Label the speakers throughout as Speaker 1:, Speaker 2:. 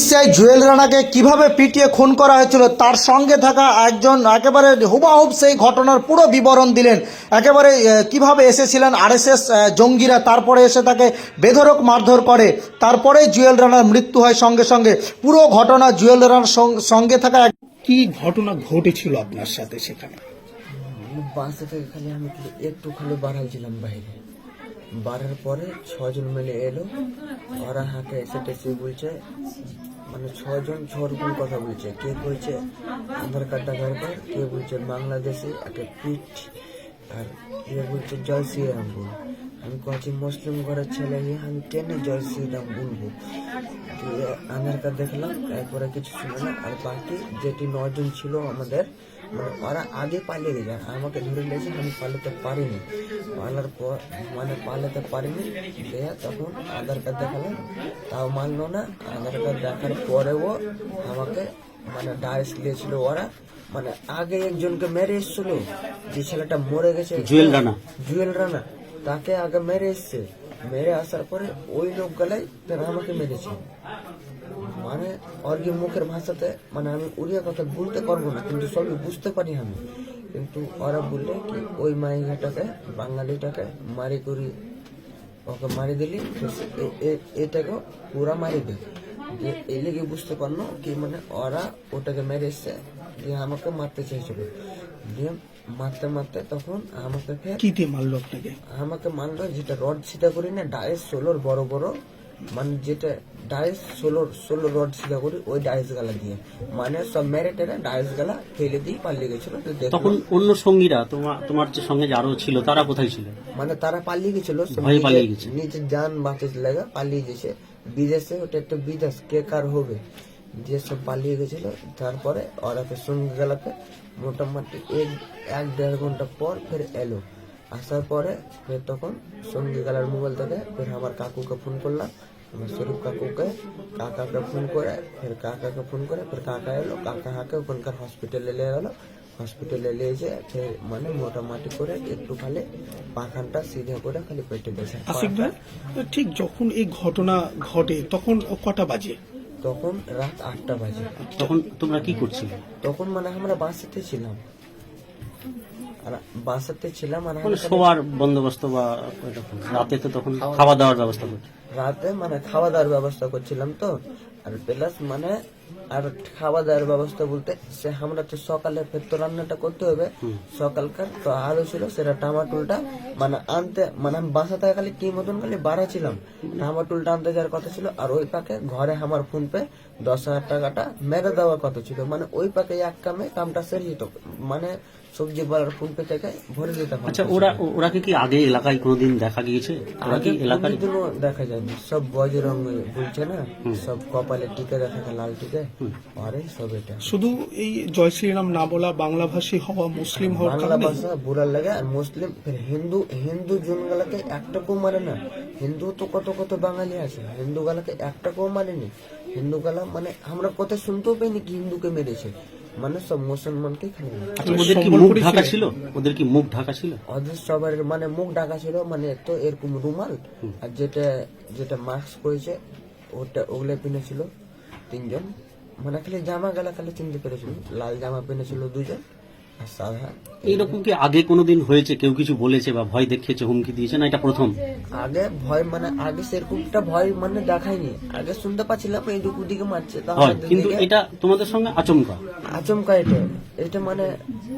Speaker 1: উড়িষ্যায় জুয়েল রানাকে কিভাবে পিটিয়ে খুন করা হয়েছিল তার সঙ্গে থাকা একজন একেবারে হুবাহুব সেই ঘটনার পুরো বিবরণ দিলেন। একেবারে কিভাবে এসেছিলেন আরএসএস জঙ্গিরা, তারপরে এসে তাকে বেধড়ক মারধর করে, তারপরে জুয়েল রানার মৃত্যু হয় সঙ্গে সঙ্গে। পুরো ঘটনা জুয়েল রানার সঙ্গে থাকা
Speaker 2: কি ঘটনা ঘটেছিল আপনার সাথে সেখানে?
Speaker 3: বাসা থেকে খালি আমি একটু খালি বাড়াইছিলাম বাইরে, বাড়ার পরে 6 জন মিলে এলো। ওরা হাতে এসে টেসে বলছে, মানে 6 জন 6 রকম কথা বলছে। কে বলছে আধার কার্ড, কে বলছে বাংলাদেশে একটা পিঠ, আর কে বলছে জয় শ্রীরাম বল। আমি কয়েছি মুসলিম ঘরের ছেলে, আমি কেন জয় শ্রীরাম বলবো? আধার কার্ড দেখলাম, এরপরে কিছু ছিল না। আর বাকি যেটি 9 জন ছিল আমাদের, মানে ওরা আগে পালিয়ে গেছে, আমাকে ধরে নিয়েছে। আমি পালাতে পারিনি, পালার পর মানে পালাতে পারিনি। তখন আধার কার্ড দেখালাম, তাও মানলো না। আধার কার্ড দেখার পরেও আমাকে মানে ডাইস দিয়েছিল ওরা। মানে আগে একজনকে মেরে এসেছিল, যে ছেলেটা মরে গেছে, জুয়েল রানা, তাকে আগে মেরে এসছে। মেরে আসার পরে ওই লোক গেলাই আমাকে মেরেছে। মানে ওর কি মুখের ভাষাতে, মানে আমি উড়িয়া কথা বলতে পারবো না, কিন্তু সবই বুঝতে পারি আমি। কিন্তু ওরা বললে কি ওই মাইঘাটাকে, বাঙালিটাকে মারি করি, ওকে মারি দিলি, এটাকে পুরা মারি দে। এই লেগে বুঝতে পারলো কি মানে ওরা ওটাকে মেরে এসছে, দিয়ে আমাকে মারতে চাইছিল। দিয়ে মারতে মারতে তখন আমাকে
Speaker 2: কি দিয়ে মারলো আপনাকে?
Speaker 3: আমাকে মারলো যেটা রড সিধা করি না, ডাইস 16 বড় বড়, মানে যেটা ডাইস 16 রড সিধা করি, ওই ডাইস গালা দিয়ে মানে সব মেরে টেরে ডাইস গালা ফেলে দিয়ে পালিয়ে গেছিল।
Speaker 4: তখন অন্য সঙ্গীরা, তোমার যে সঙ্গে যারও ছিল তারা কোথায় ছিল?
Speaker 3: মানে তারা পালিয়ে গেছিল, নিজের যান বাঁচাতে লাগা পালিয়ে গেছে বিদেশে। ওটা একটা বিদেশ, কে কার হবে, যে সব পালিয়ে গেছিল। তারপরে ওরা সঙ্গী গেলাকে মোটামুটি 1-1.5 ঘন্টা পর ফের এলো। আসার পরে ফের তখন সঙ্গী গেলার মোবাইল থেকে ফের আমার কাকুকে ফোন করলাম, আমার শরীফ কাকুকে, কাকাকে ফোন করে, ফের কাকাকে ফোন করে, ফের কাকা এলো। কাকা হাকে ওখানকার হসপিটালে নিয়ে গেলো। হসপিটালে নিয়ে যে ফের মানে মোটামুটি করে একটু খালি পাখানটা সিধে করে খালি পেটে দিয়েছে।
Speaker 2: আশিক ভাই, ঠিক যখন এই ঘটনা ঘটে তখন কটা বাজে?
Speaker 3: তখন রাত 8টা বাজে।
Speaker 4: তখন তোমরা কি করছিলে?
Speaker 3: তখন মানে আমরা বাসাতে ছিলাম, আর বাসাতে ছিলাম, আর
Speaker 4: শোয়ার বন্দোবস্ত বা রাতে তো তখন খাওয়া দাওয়ার ব্যবস্থা করছি,
Speaker 3: রাতে মানে খাওয়া দাওয়ার ব্যবস্থা করছিলাম তো। আর প্লাস মানে আর খাওয়া দাওয়ার ব্যবস্থা বলতে সে আমরা তো সকালে ফের তো রান্নাটা করতে হবে। সকালকার তো আলু ছিল, সেটা টামাটুলটা মানে আনতে, মানে আমি বাসা থেকে খালি কি মতন খালি বাড়া ছিলাম, টামাটুলটা আনতে যাওয়ার কথা ছিল। আর ওই পাকে ঘরে আমার ফোন পে 10,000 টাকাটা মেরে দেওয়ার কথা ছিল। মানে ওই পাকে এক কামে কামটা সেরে যেত, মানে সবজি বালার ফোন পে থেকে ভরে দিতাম।
Speaker 4: আচ্ছা, ওরাকে কি আগে এলাকায় কোনোদিন দেখা গিয়েছে?
Speaker 3: আগে কোনোদিনও দেখা যায়নি। সব বজরং বলছে না, সব কপালে টিকে দেখা, লাল টিকে, আরে সব এটা
Speaker 2: শুধু এই জয় শ্রীরাম না বলা, বাংলা ভাষী হওয়া, মুসলিম হওয়া,
Speaker 3: বাংলা ভাষা বুড়ার লাগে। আর মুসলিম ফের হিন্দু জনগুলাকে একটা কেউ মারে না। হিন্দু তো কত কত বাঙালি আছে, হিন্দু গালাকে একটা কেউ মারেনি। হিন্দু গালা মানে আমরা কথা শুনতেও পাইনি কি হিন্দুকে মেরেছে, মানে সব মুসলমানকে খালি।
Speaker 4: ওদের কি মুখ ঢাকা ছিল? ওদের কি মুখ ঢাকা ছিল?
Speaker 3: ওদের সবার মানে মুখ ঢাকা ছিল, মানে তো এরকম রুমাল, আর যেটা মাস্ক করেছে ওটা ওগুলো পিনেছিল 3 জন। মানে খালি জামা গালা খালি চিনতে পেরেছিল, লাল জামা পিনেছিল 2 জন, আর সাদা।
Speaker 4: এইরকম কি আগে কোনোদিন হয়েছে? কেউ কিছু বলেছে বা ভয় দেখিয়েছে, হুমকি দিয়েছে, না এটা প্রথম?
Speaker 3: আগে ভয় মানে আগে সেরকমটা ভয় মানে দেখায়নি। আগে শুনতে পাচ্ছিলাম এই দিকে মারছে,
Speaker 4: কিন্তু এটা তোমাদের সঙ্গে আচমকা
Speaker 3: এটা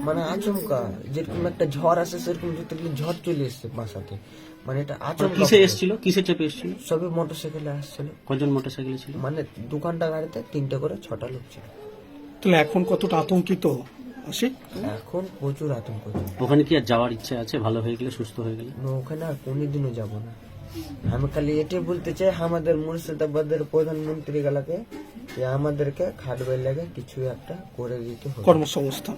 Speaker 3: মানে আচমকা, যেরকম একটা ঝড় আসে সেরকম ঝড় চলে এসছে বাসাতে। মানে এটা আচমকা।
Speaker 4: কিসে এসেছিল? কিসে চেপে এসেছিল?
Speaker 3: সবই মোটরসাইকেলে আসছিল।
Speaker 4: কজন মোটরসাইকেলে ছিল?
Speaker 3: মানে 2 ঘন্টা গাড়িতে 3টে করে 6টা লোক ছিল।
Speaker 2: তাহলে এখন কতটা আতঙ্কিত আশিক?
Speaker 3: এখন প্রচুর আতঙ্ক।
Speaker 4: ওখানে কি আর যাওয়ার ইচ্ছে আছে? ভালো হয়ে গেলে, সুস্থ হয়ে গেলে?
Speaker 3: ওখানে আর কোনদিনও যাব না। আমি খালি এটাই বলতে চাই আমাদের মুর্শিদাবাদের প্রধানমন্ত্রী গুলাকে, যে আমাদেরকে খাটবে লাগে কিছু একটা করে দিতে হবে, কর্মসংস্থান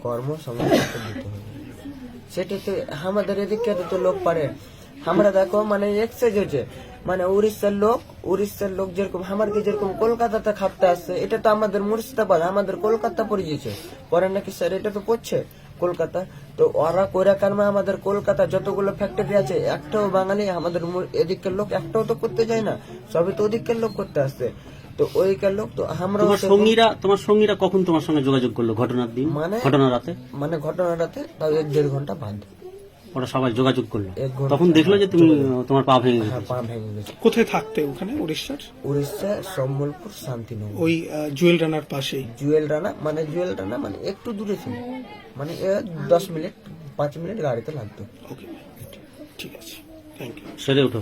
Speaker 3: দিতে হবে। সেটা তো আমাদের এদিকে তো লোক পারে। আমরা দেখো মানে এক্সচেঞ্জ হয়েছে, মানে উড়িষ্যার লোক যেরকম আমাকে যেরকম কলকাতাতে খাটতে আসছে, এটা তো আমাদের মুর্শিদাবাদ, আমাদের কলকাতা পড়ে গেছে পরে নাকি স্যার, এটা তো পড়ছে কলকাতা। তো ওরা কইরা কারমে আমাদের কলকাতা যতগুলো ফ্যাক্টরি আছে, একটাও বাঙালি আমাদের এদিকের লোক একটাও তো করতে যায় না, সবই তো ওদিকের লোক করতে আসছে। তো ওইকার লোক তো আমরাও
Speaker 4: তোমার সঙ্গীরা কখন তোমার সঙ্গে যোগাযোগ করলো ঘটনার দিন, ঘটনার রাতে?
Speaker 3: মানে ঘটনা রাতে তাও 1-1.5 ঘন্টা বাদ।
Speaker 4: ওরা সবাই যোগাযোগ করলো,
Speaker 3: 1 ঘন্টা
Speaker 4: তখন দেখলো যে তুমি তোমার পা ভেঙে
Speaker 3: হ্যাঁ,
Speaker 4: গেছে।
Speaker 3: পা ভেঙে গেছে।
Speaker 2: কোথায় থাকতে ওখানে উড়িষ্যার?
Speaker 3: উড়িষ্যা সম্বলপুর শান্তিনগর।
Speaker 2: ওই জুয়েল রানার পাশেই।
Speaker 3: জুয়েল রানা মানে একটু দূরে ছিল, মানে 10 মিনিট 5 মিনিট গাড়িতে লাগতো।
Speaker 2: ওকে, ঠিক আছে, থ্যাংক ইউ।
Speaker 4: সেরে ওঠো।